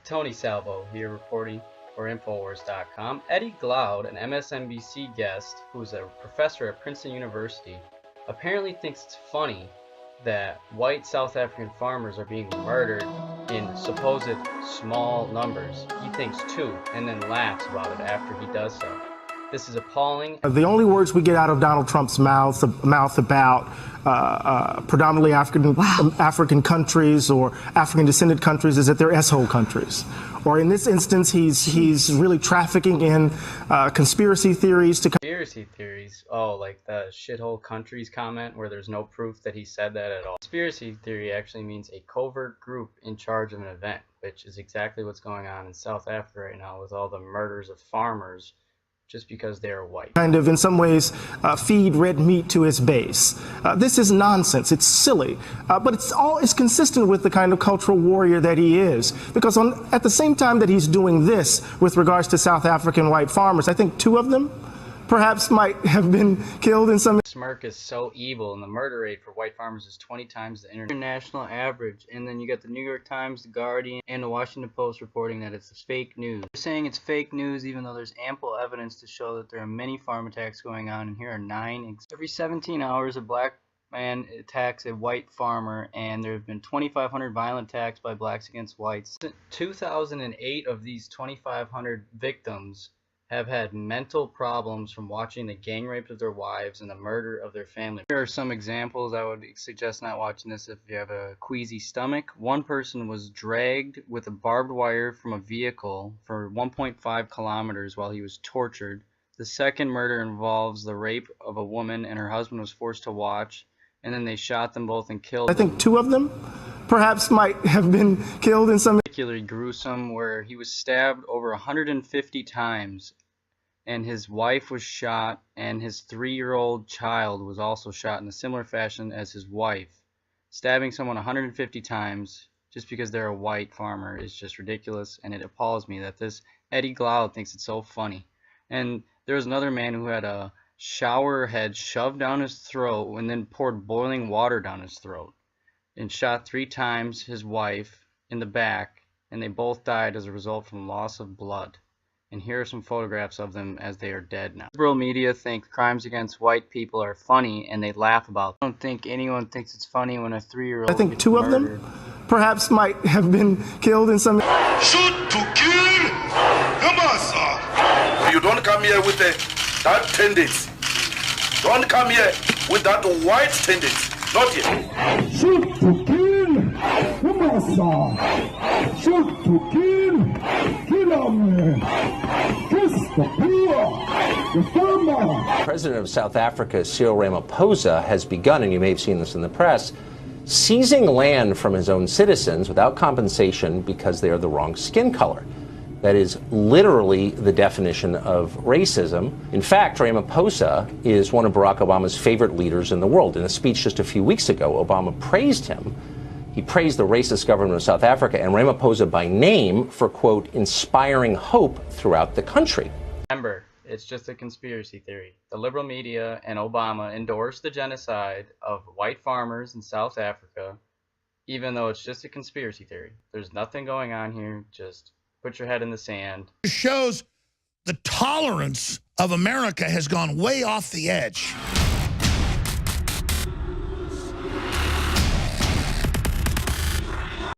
Tony Salvo here reporting for Infowars.com. Eddie Glaude, an MSNBC guest who is a professor at Princeton University, apparently thinks it's funny that white South African farmers are being murdered in supposed small numbers. He thinks 2 and then laughs about it after he does so. This is appalling. The only words we get out of Donald Trump's mouth about predominantly African countries or African descended countries is that they're S-hole countries. Or in this instance, he's really trafficking in conspiracy theories to... Conspiracy theories? Oh, like the shithole countries comment where there's no proof that he said that at all. Conspiracy theory actually means a covert group in charge of an event, which is exactly what's going on in South Africa right now with all the murders of farmers just because they're white. Kind of, in some ways, feed red meat to his base. This is nonsense. It's silly. But it's consistent with the kind of cultural warrior that he is. Because at the same time that he's doing this with regards to South African white farmers, I think 2 of them perhaps might have been killed in some... Smirk is so evil, and the murder rate for white farmers is 20 times the international average. And then you got the New York Times, the Guardian, and the Washington Post reporting that it's fake news. They're saying it's fake news even though there's ample evidence to show that there are many farm attacks going on, and here are 9. Every 17 hours a black man attacks a white farmer, and there have been 2,500 violent attacks by blacks against whites. 2,008 of these 2,500 victims have had mental problems from watching the gang rape of their wives and the murder of their family. Here are some examples. I would suggest not watching this if you have a queasy stomach. One person was dragged with a barbed wire from a vehicle for 1.5 kilometers while he was tortured. The second murder involves the rape of a woman and her husband was forced to watch, and then they shot them both and killed them. I think 2 of them perhaps might have been killed in some... Particularly gruesome, where he was stabbed over 150 times and his wife was shot, and his 3-year-old child was also shot in a similar fashion as his wife. Stabbing someone 150 times just because they're a white farmer is just ridiculous, and it appalls me that this Eddie Glaude thinks it's so funny. And there was another man who had a shower head shoved down his throat and then poured boiling water down his throat, and shot 3 times his wife in the back, and they both died as a result from loss of blood. And here are some photographs of them as they are dead now. Liberal media think crimes against white people are funny, and they laugh about them. I don't think anyone thinks it's funny when a 3-year-old... I think 2 of them perhaps might have been killed in some... Shoot to kill? Come on, sir. You don't come here with that tendency. Don't come here with that white tendency. Not yet. Shoot to kill? Come on, sir. Shoot to kill? Kill them. Kiss the poor. The farmer. President of South Africa, Cyril Ramaphosa, has begun, and you may have seen this in the press, seizing land from his own citizens without compensation because they are the wrong skin color. That is literally the definition of racism. In fact, Ramaphosa is one of Barack Obama's favorite leaders in the world. In a speech just a few weeks ago, Obama praised him. He praised the racist government of South Africa and Ramaphosa by name for, quote, inspiring hope throughout the country. Remember, it's just a conspiracy theory. The liberal media and Obama endorsed the genocide of white farmers in South Africa, even though it's just a conspiracy theory. There's nothing going on here. Just put your head in the sand. It shows the tolerance of America has gone way off the edge.